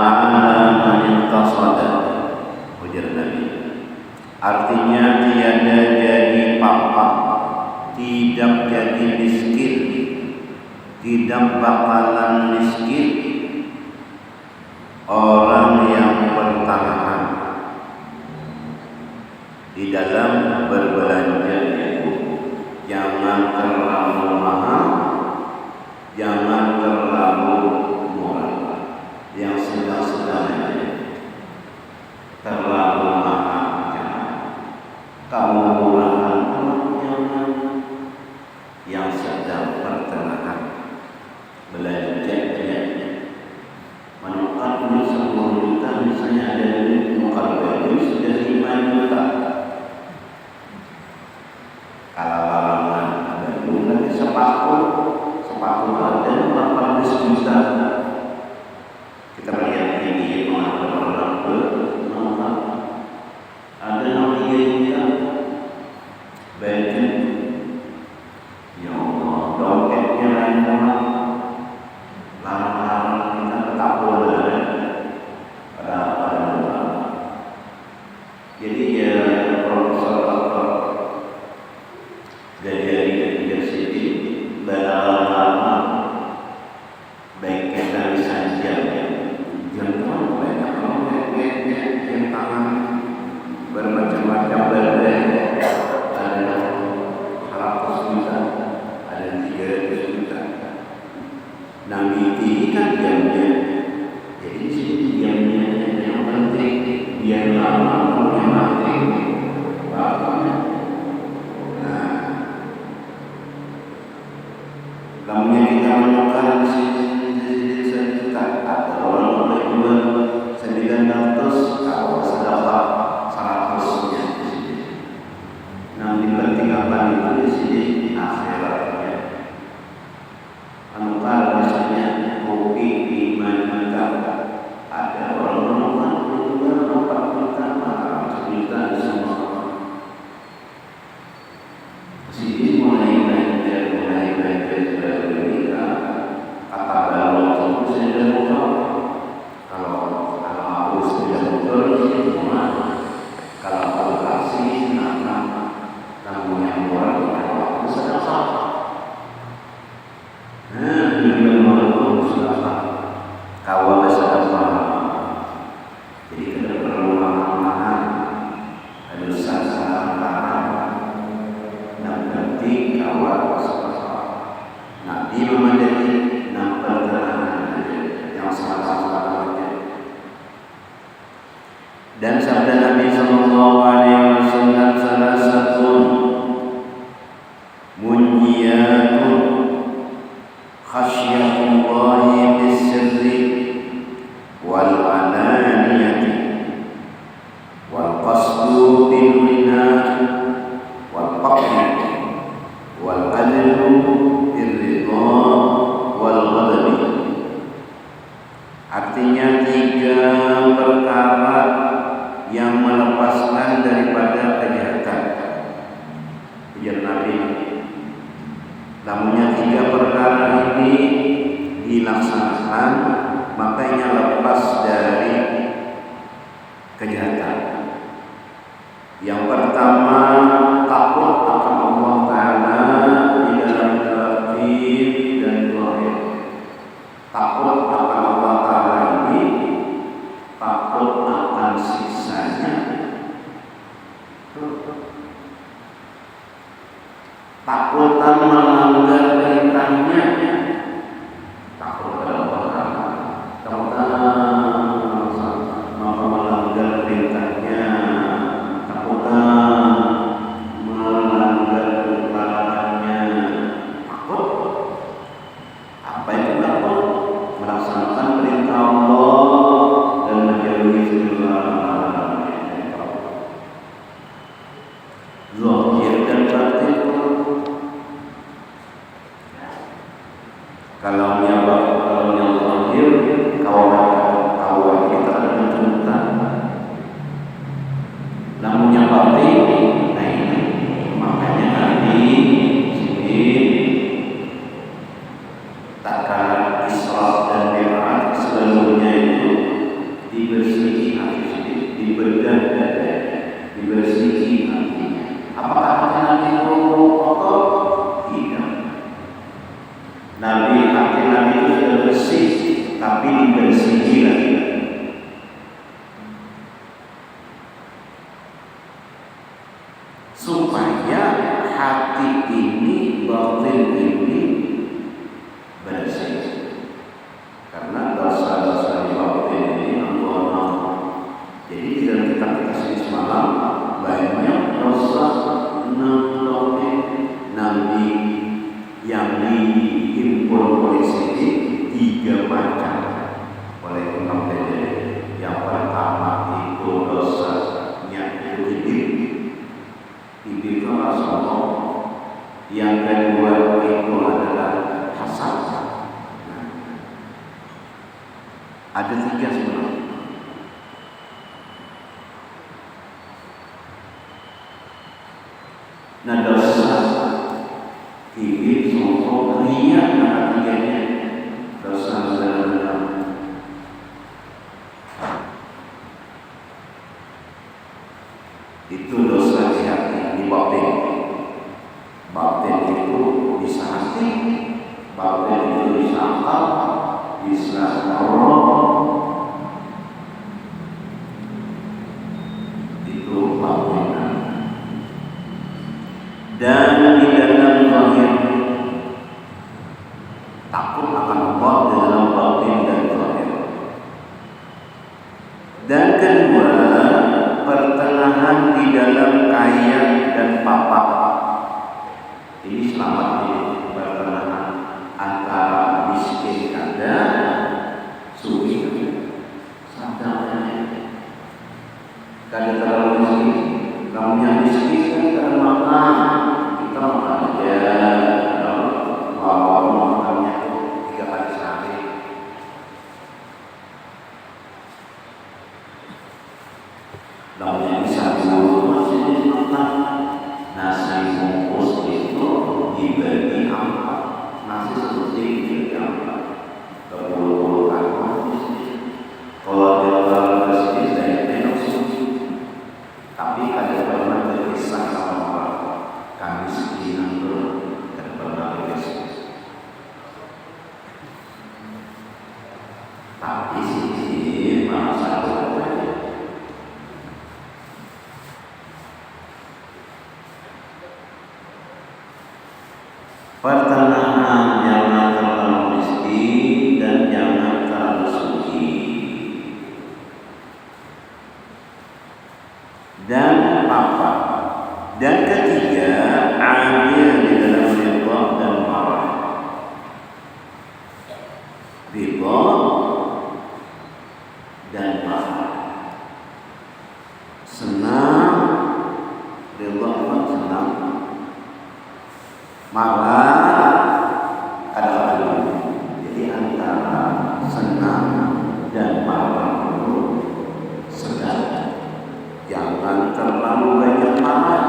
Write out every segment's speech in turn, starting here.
ala man intasada, ujar Nabi. Artinya tiada jadi papa, tidak jadi miskin, tidak bakalan miskin orang yang bertahan di dalam berbelanja. Jangan terlalu mahal, jangan terlalu murah, yang sedang-sedang aja. Terlalu mahal jangan, kamu murahan jangan, yang sedang pertengahan belanjanya. Menukar ini 10 juta misalnya, ada duit menukar baju sudah 5 juta. Kalau larangan ada duit sepatu ada 18 juta. Kita lihat ini orang menukar ada 3 juta baju. Ya Allah, dompetnya lain orang. Larang-larang kita tak boleh pada orang. Jadi ya Profesor Dr. Gajari University lama-lama baik kita saja jangan banyak yang tangan bermacam-macam berbagai, ada 100 juta, ada 300 juta. Nabi ini kan jamnya, jadi di sini jamnya yang penting biar lama yang penting bapaknya. Nah, lamanya kita menukar di sini 1 juta, ada orang boleh jual 900, kalau sedekah 100-nya di sini. Nabi penting apa di sini akhiratnya. Menukar misalnya kopi 5 juta, ada orang menukar juga 4 juta, 1 juta semua. Sini mulai belajar dari kita, kata balok itu saya dah buka. Kalau aku sudah buka semua, kalau aku kasih namun yang murah kalau aku sudah sah. Kawal sedekah. Jadi kita perlu mahal-mahal, ada sasaran haram. Dan penting kawal sedekah. Nabi memadai nampak terang yang salah-salah saja. Dan sabda Nabi sallallahu alaihi wasallam, salah satu munjiyatun khasyatullahi bisirri wal alaniyati wal qasdu bil ghina wal faqr wal adlu bil ridha wal ghadabi. Artinya 3 perkara yang melepaskan daripada kejahatan. Ujar Nabi, namunnya 3 perkara ini dilaksanakan, makanya lepas dari kejahatan. Yang pertama, takut akan Allah Ta'ala di dalam batin dan zahir. Takut akan Allah Ta'ala ini, takut akan siksanya, takutan melanggar perintahnya, takut kepada Allah Ta'ala, takutan melanggar perintahnya, takutan melanggar larangannya. Takut apa itu? Takut melaksanakan perintah Allah dan menjauhi segala larangannya. Zahir dan batin. Nah dosa ini sombong riya ketiganya dosa benar-benar itu dosa di hati, di batin. Batin itu bisa hati, batin itu bisa akal, bisa roh, itu batin. Dan di dalam zahir takut akan Allah di dalam batin dan zahir. Dan kedua, pertengahan di dalam kaya dan papa. Ini selamat di pertengahan antara miskin kada, suwi sadar kada terlalu miskin. Kamu yang miskin kan karena makan, kita makan aja, walaupun makannya 3 kali sehari. Lalu bisa dulu masih makan nasi bungkus itu dibagi 4, nasi seperti dibagi 4, 20 kali. Kalau dia terlalu sedih, saya tengok suci. Tapi kada pernah berkisah sama orang kami sekian itu kada pernah berkisah. Tapi sih masa pertengahan, jangan terlalu miskin dan jangan terlalu suci. Dan apa? Dan ketiga, adil di dalam ridha dan marah. Ridha dan marah. Senang, ridha pun senang. Marah adalah jadi antara senang dan marah itu sedang. Jangan terlalu banyak marah,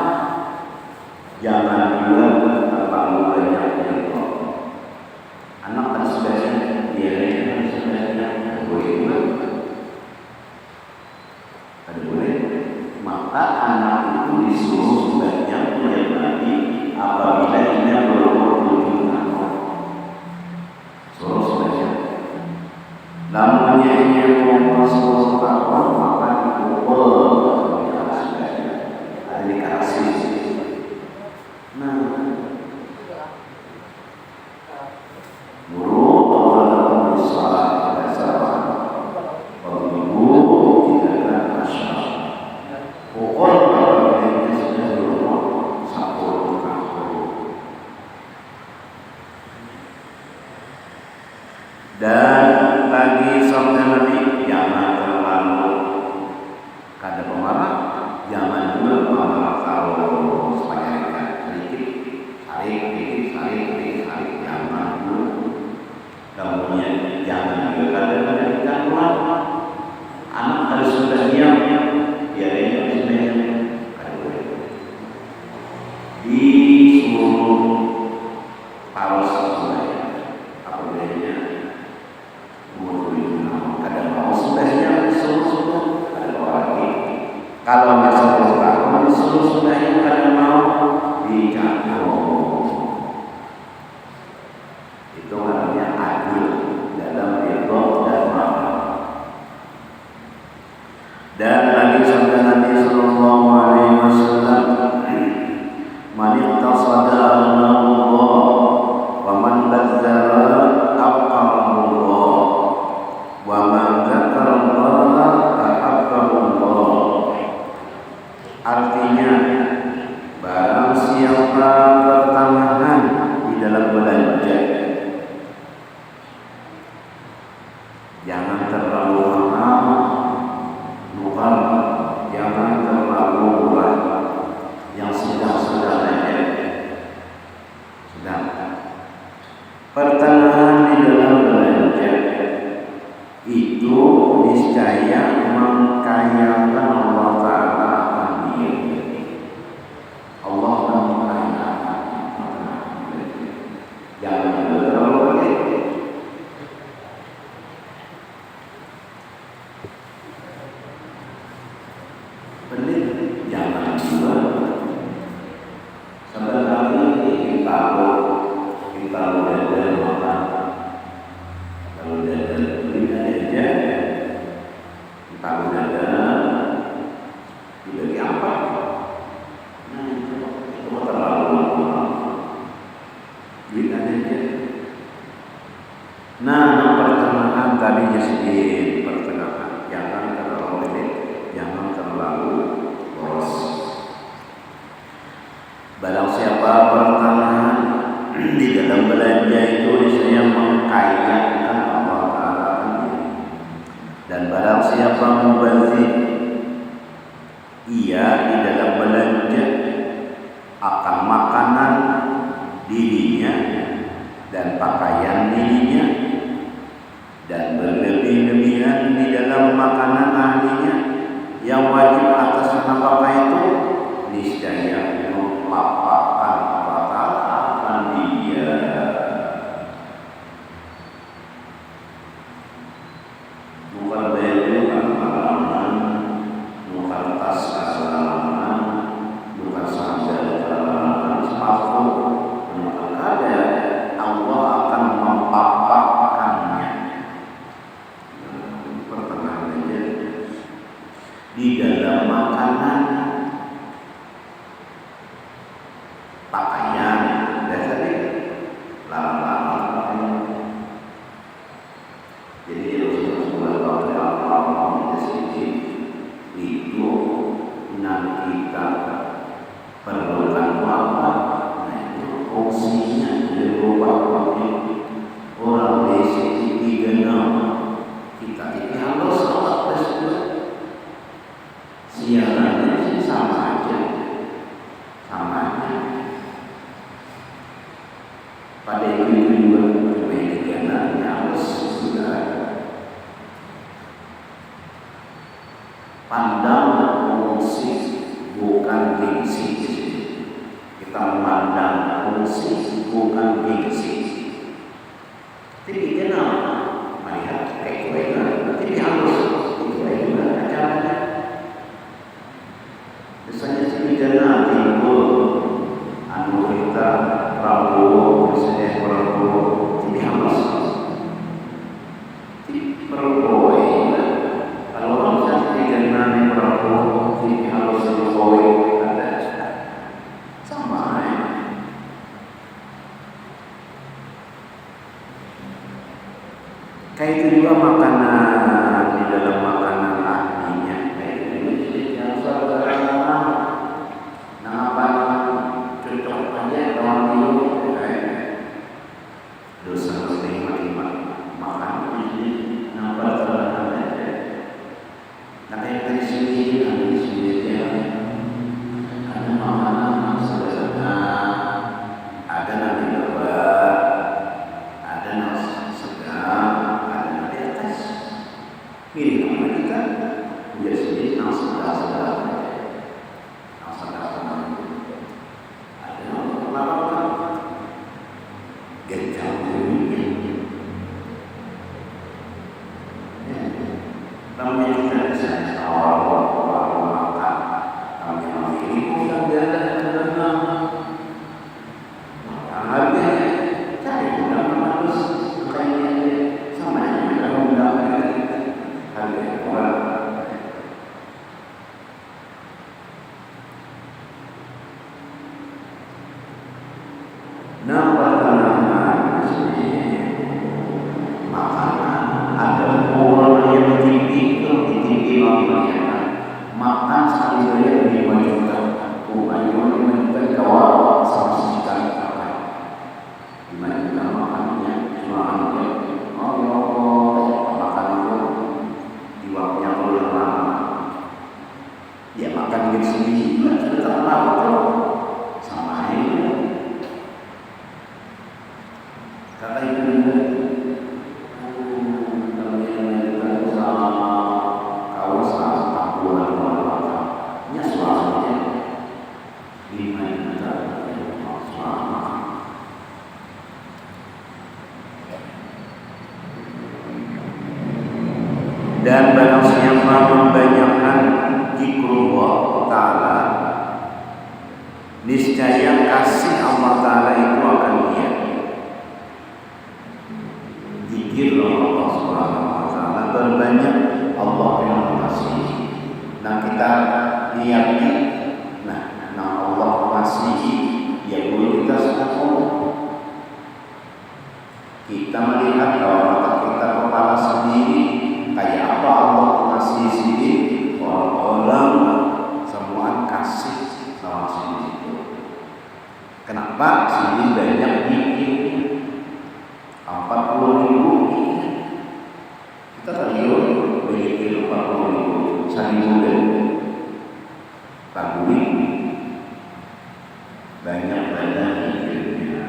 jangan juga terlalu banyak ridha. Anak kan sebagainya, dia kan sebagainya boleh, ada boleh. Maka anak itu disuruh sebaiknya menyadari apabila ini belum berwujud suruh sebaiknya. Namanya ini mau masuk tahun maka dipukul, ada dikasih. Nah, guru orang bisa salah, ibu tidak masalah. Pukul kalau ini sudah berumur 10 tahun. Dan bagi sabda Nabi, jangan terlalu kada pemarah, jangan juga pemarah kalau sebanyak sedikit, jangan dulu. Kemudian jangan juga kada keluar. Anak harus sudah diam, biarnya sebenarnya kada boleh. Disuruh paros sesuai apa bedanya? Kadang mau sudahnya disuruh ada lagi. Kalau masih tahun disuruh sudahnya kadang mau dijatuh. Itu namanya adil dalam ridha dan marah. Dan lagi sabda Nabi sallallahu alaihi wasallam, "Man iqtasada Allah wa man bazzara aqarallah wa man dzakarallaha ahabballah." Artinya, barang siapa pertengahan di dalam belanja, jangan terlalu mahal, luar, jangan Abu Dada dibagi apa? Nah itu terlalu duit aja. Nah pertengahan tadinya sedikit pertengahan, jangan terlalu pendek, jangan terlalu boros. Barang siapa pertengahan di dalam belanja itu saya mengkayakan Allah Ta'ala sendiri. Dan barang siapa mubazir, ia di dalam belanja akan makanan dirinya dan pakaian dirinya, dan berlebih-lebihan di dalam makanan ahlinya yang wajib atas nafkah itu, niscaya mempapakan akan dia. Bukan baju kalaman, bukan tas kalaman, bukan sandal kalaman, sepatu, bukan ada. Allah akan mempapakannya. Pertengahan aja di dalam makanan, pakaian, dasarnya larang-larang. Jadi Rasulullah SAW itu nanti kita perlukan apa? Nah itu fungsinya berupa orang basic dikenal kita ini harus sholat tersebut. Siarannya sih sama aja. Pada itu juga mediana harus sudah pandang fungsi bukan gengsi. Kita memandang fungsi bukan gengsi. Tapi kenal melihat kekuatan, tapi harus kekuatan acaranya. Misalnya mediana timbul anu kita Prabowo, Presiden Prabowo, ini harus diperoleh. Kalau orang saya dikenal Prabowo, ini harus diperoleh. Ada sama ya. Kayak itu juga makanan, di dalam makanan ahlinya. Kayak itu yang saudara nama cocok aja orang itu. Dosa lima makan ini nampak terlalu aja. Nah kayak dari sini dia ada makanan sederhana, ada nasi lebar, ada nasi segar, ada nasi atas. Ini nama kita biasanya nasi segar. Makan sekali saja lebih menyukai, bukan menyukai kawal sama sekali apa? Gimana kita makannya? Cuma makan itu di waktunya kalau lama, ya makan di sini sudah lama sama ini. Kata ibu dan barang siapa membanyakkan zikrullah Ta'ala, niscaya kasih Allah Ta'ala itu akan dia. Zikir Allah Subhanahu wa Ta'ala berbanyak, Allah yang kasih. niatnya. Nah Allah mengasihi, ya boleh kita sedekah. Kita melihat bahwa mata kita kepala sendiri, kayak apa Allah mengasihi sendiri, orang-orang semua kasih sama sendiri itu. Kenapa? Sini banyak bikin 40.000. Kita tadi bikin 40.000 Sandi dan Tangguli banyak bikinnya.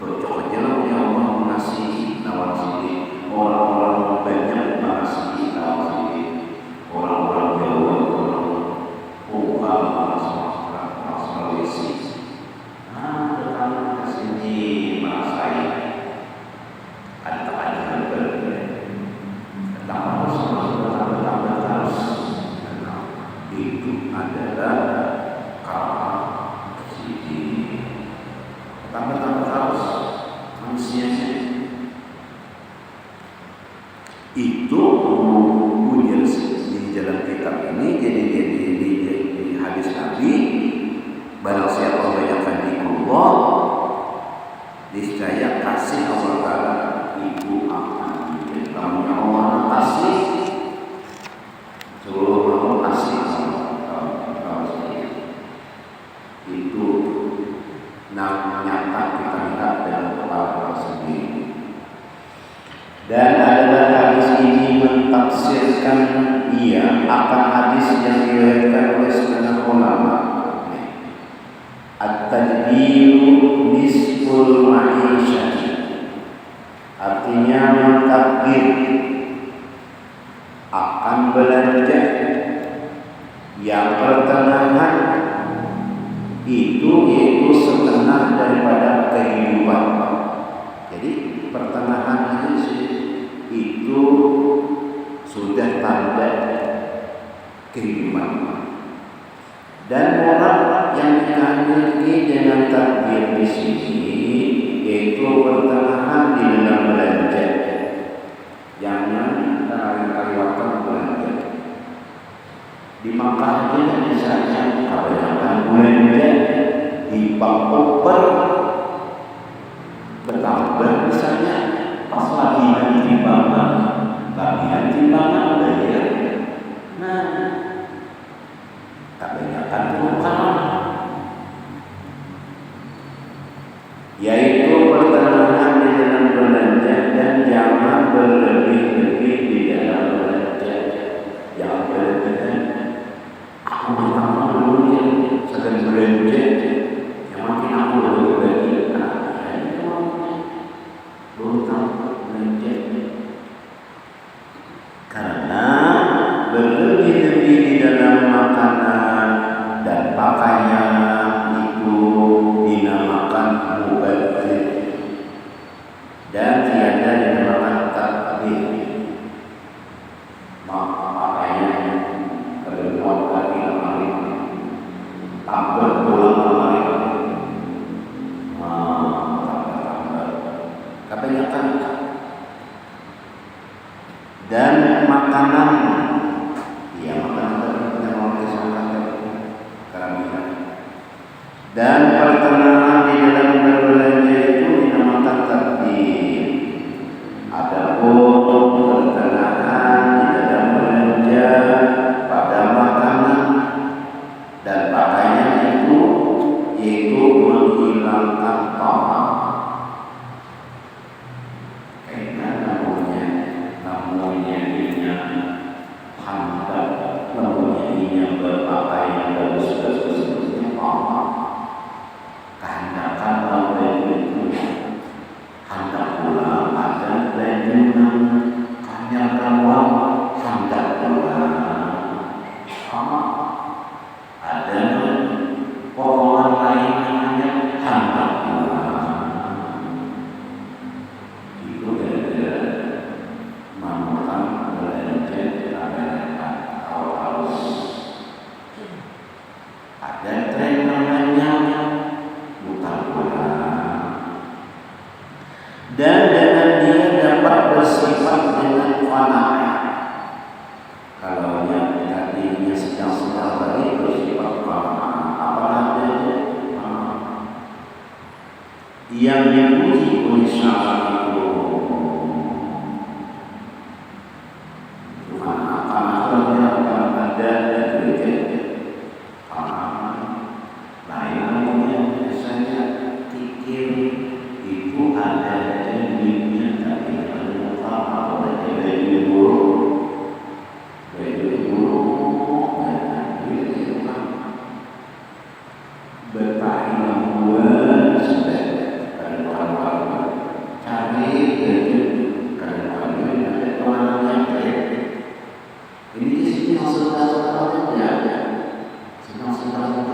Cocok aja lah ya Allah mengasihi nawar sini. Orang-orang banyak mengasihi nawar sini. Orang-orang Jawa, orang Pungkal, orang Sumatera, orang Sulawesi. Datang ke sini merasai ada tekanan berbeda. Datang terus. Itu adalah karma sini. Datang terus manusianya. Itu punya di dalam kitab ini. Jadi di hadis Nabi, barang siapa membanyakkan di Allah, niscaya kasih Allah Ta'ala itu akan diberikan. Allah kasih seluruh Allah kasih itu nyata kita lihat dalam kepala kita sendiri. Dan adalah hadis ini mentafsirkan akan hadis yang diriwayatkan oleh setengah ulama. At-tadbiru nisful ma'isyah, artinya mentadbir akan belanja yang pertengahan itu yaitu setengah daripada kehidupan. Jadi pertengahan itu sudah tanda kehidupan. Dan orang yang dikandalki dengan takbir di sini yaitu pertengahan di dalam belanja. Jangan kaliwatan belanja. Di Makkah juga misalnya kebanyakan belanja di bank koper bertambah misalnya pas lagi timbangan, bagian timbangan bayar. Nah, kebanyakan penukaran, yaitu pertengahan di dalam belanja dan jangan berlebih-lebih di dalam belanja. Jangan berlebih. Aku bertambah dulu ya, sedang belanja. Yang makin aku lebih karena berlebih-lebih di dalam makanan dan pakaian itu dinamakan mubadzir dan tiada dinamakan takbir. Pakaian berbuat lagi lemari, tambah pulang lemari, kebanyakan. Dan makanan, ya makanan yang mau disangka keramikan. Dan pertengahan di dalam berbelanja itu dinamakan takbir. Adapun pertengahan di dalam belanja pada makanan dan pakaian itu yaitu menghilangkan tamak. Berpakaian bagus-bagus seperti apa? Kehendakan lawan itu, hendak pula ada lenyunan, kehendakan uang, hendak pula sama ada potongan lainnya, hendak pula. Itu gara-gara manukan belanja ada tren namanya yang dipuji oleh syarat itu bukan akan-akannya akan ada dan gereja lainnya biasanya pikir itu ada dunia tapi ada apa ada buruk bertahan buat sudah ada orang-orang cari kadang-kadang ada orang yang ini di sini maksudnya ya senang-senang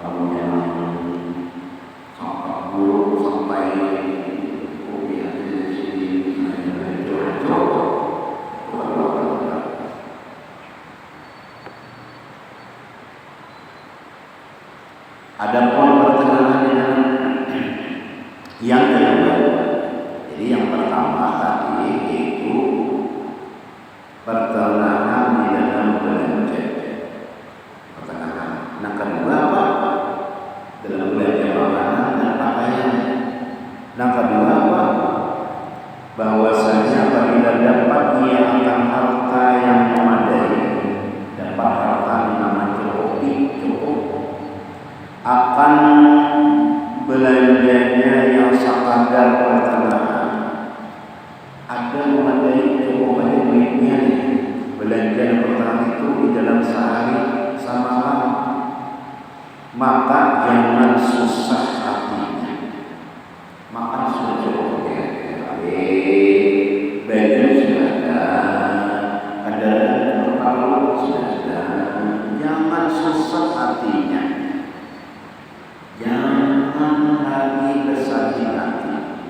kalau yang sampai buruk sampai kopi ada di sini coba ada pun pertengahan yang kedua. Jadi yang pertama tadi itu pertengahan di dalam belanja. Pertengahan. Yang kedua apa? Dalam belanja makanan dan pakaian. Yang kedua apa? Bahwasanya apabila dapat ia akan harta yang memadai, dapat harta yang cukup, akan belanjanya yang sekadar pertengahan. Ada memadai cukup banyak duitnya, belanja yang pertama itu di dalam sehari sama malam. Maka jangan susah hatinya. Makan sudah cukup ya. Baju sudah ada, kendaraan pertama sudah ada. Jangan susah hatinya. Jangan lagi bersedih hati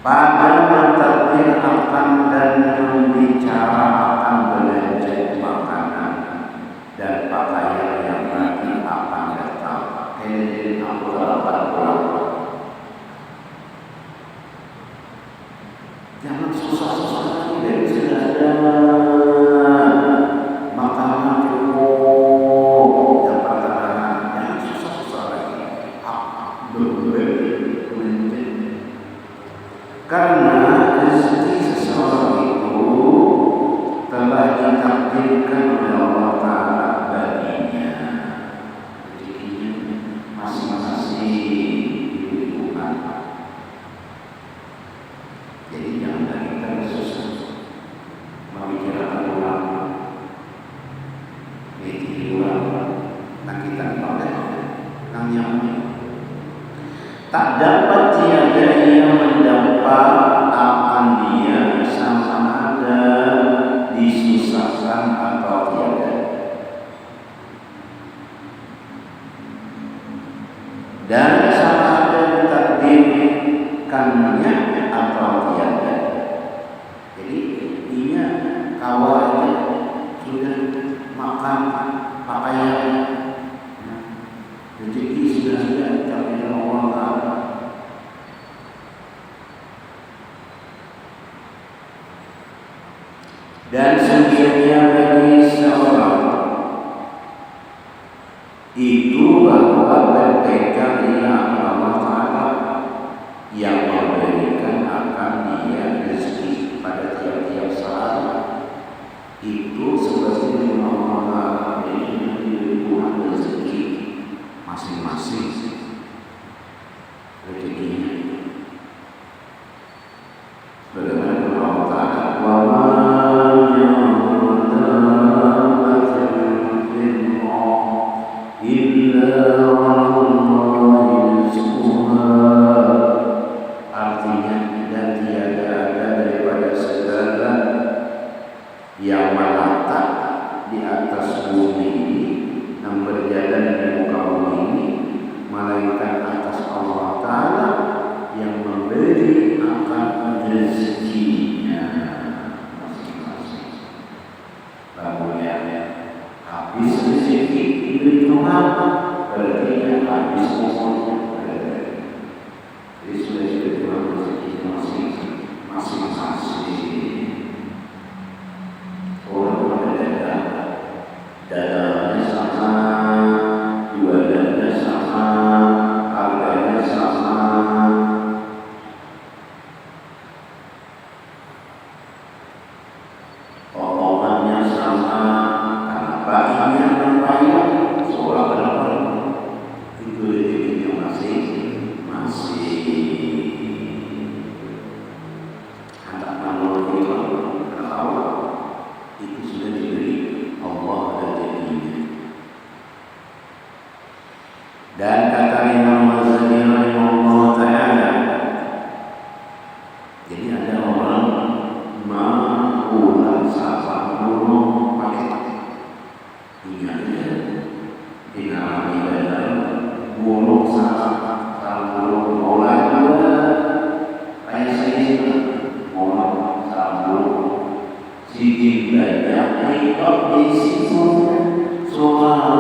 pada mentakdirkan dan membicarakan belanja makanan dan pakaian yang nanti akan datang. Ini aku akan pulang. Jangan susah-susah lagi dari sudah ada makanan cukup dan pertengahan. Jangan susah-susah lagi. Karena rezeki seseorang itu telah ditakdirkan oleh Allah Ta'ala baginya. Rezekinya masing-masing diberikan. Jadi jangan lagi tersusah membicarakan ulang, mikir ulang, nah kita dipakai namanya. Tak dapat tiada yang mendapat akan dia sama ada disusahkan atau tiada. Dan sama ada ditakdirkannya atau tiada. Jadi ini kawannya sudah makan pakaian, rezeki sudah tapi Allah Ta'ala. Dan sungguhnya bagi seorang itu bahwa berpegang dengan Allah Ta'ala yang memberikan akan dia rezeki pada tiap-tiap saat. Itu seperti Allah Ta'ala diberikan rezeki masing-masing rezekinya. Bagaimana Allah Ta'ala artinya dan tiada ada daripada segala yang melata di atas bumi ini yang berjalan di muka bumi ini melainkan atas Allah Ta'ala yang memberi akan rezekinya masing-masing. Lamunya habis rezeki diberi Tuhan berarti habis umurnya. Jadi sudah Tuhan rezeki masing-masing. Orang ada dadanya sama, jualannya sama, harganya sama. usahanya berbayar seolah berapa itu rezekinya masih anak manusia kalau itu sudah diberi Allah rezekinya. Dan kata Imam Ghazali rahimahullah ta'ala, jadi ada orang mau sahabat gunung pakai punyanya dinalami dalam gunung sahabat gunung mulai kayak saya mau sahabat gunung siji belajar ikut di situ soal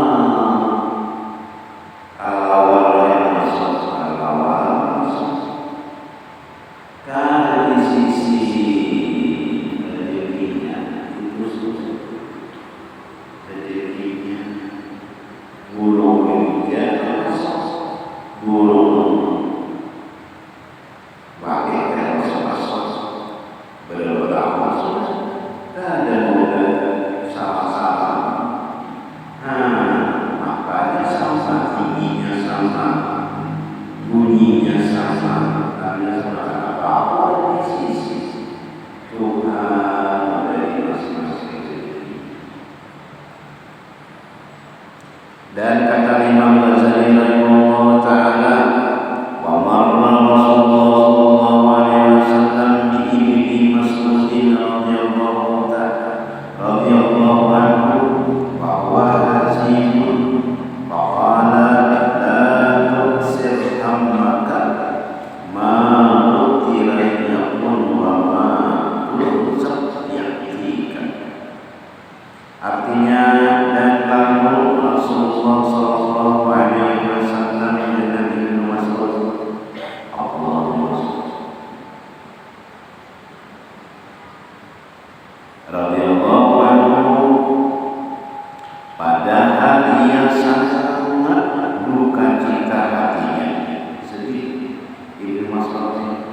dan kata Imam Ghazali rahimahullah ta'ala, wa marra Rasulullah sallallahu alaihi wasallam bi ibni Mas'udin radhiyallahu anhu wa huwa hazimun faqala la tuksir hammaka ma utira yakun wa ma tuksir yaktika. Artinya, dan lalu Rasulullah sallallahu alaihi wasallam dengan Ibnu Mas'ud radhiyallahu anhu, padahal ia sangat duka cita hatinya, sedih. Ibnu Mas'ud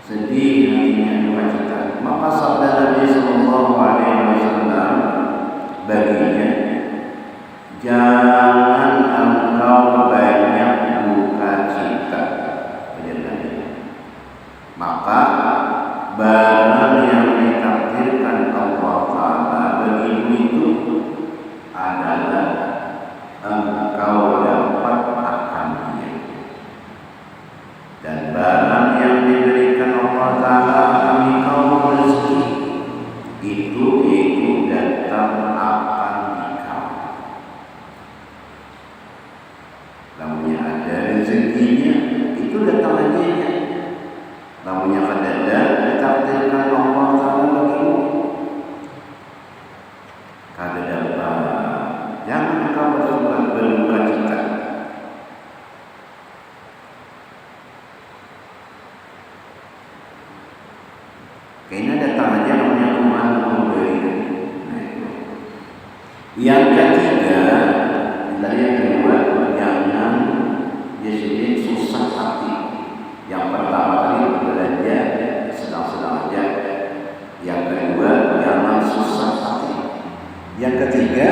sedih hatinya, duka cita. Maka sabda Nabi sallallahu alaihi wasallam baginya, jangan engkau banyak duka cita. Maka barang yang ditakdirkan Allah Ta'ala bagimu itu adalah engkau dapat akannya, dan barang yang diberikan Allah Ta'ala engkau rezeki itu datang akan dikau. Namanya ada rezekinya itu datang aja. Namanya kadada ditakdirkan Allah Ta'ala bagimu. Kadada jangan kau berduka cita. Kayaknya datang aja namanya kemana memberi. Yang ketiga, dari yang kedua, jangan jadi susah hati. Yang pertama tadi belanja sedang-sedang aja. Yang kedua, jangan susah hati. Yang ketiga,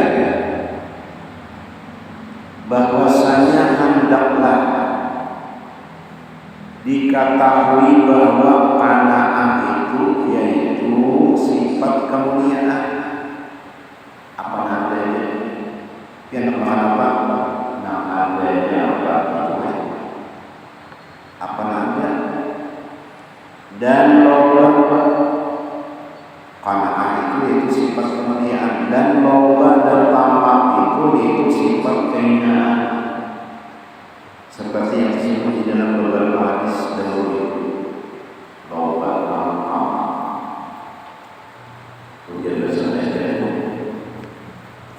bahwasanya hendaklah diketahui bahwa qanaah itu yaitu sifat kemuliaan. Apa namanya? Yang apa? Namanya apa? Apa namanya? Dan loba qanaah itu yaitu sifat kemuliaan, dan loba dan tamak itu sifat kehinaan. Seperti yang disebut di dalam beberapa hadis dahulu, loba dan tamak. Ujian bahasa Indonesia itu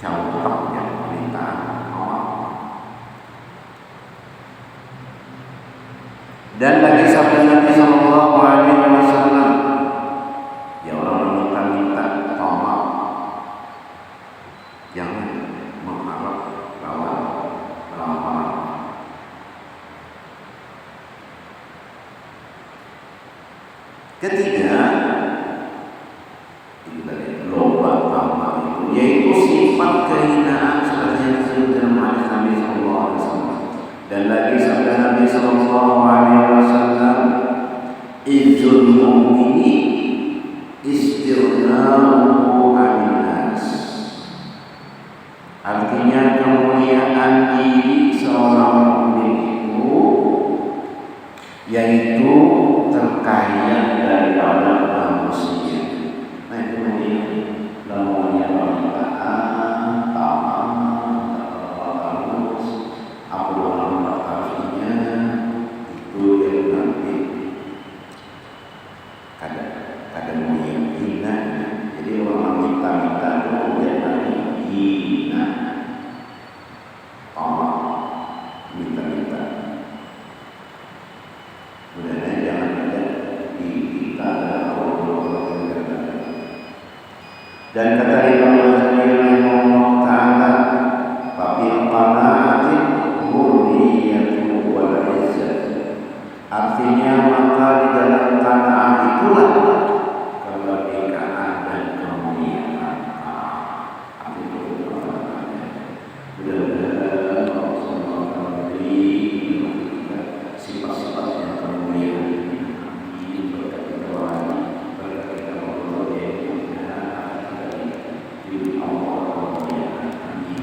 campurnya permintaan awal. Dan lagi sabda Nabi sallallahu alaihi wasallam, ya orang meminta-minta tamak, jangan mengharap lawan rampasan. Ketiga, ini tadi loba kemuliaan diri seorang mukmin itu yaitu terkaya daripada manusia. Nah itu namanya permintaan, tamak, artinya itu yang nanti kadang hina. Jadi orang minta-minta itu kemudian nanti hina, tamak, minta-minta. Sebenarnya jangan ada di kita ada orang-orang yang ada. Dan kata Imam Ghazali rahimahullah taala, "Tapi qanaatin murniyatu wal izzat." Artinya maka di dalam qanaah itulah kemerdekaan dan kemuliaan. Mudah-mudahan Allah SWT memberi sifat-sifat yang kemuliaan ini berkat kita wali, berkat kita Allah yang di Allah kemuliaan ini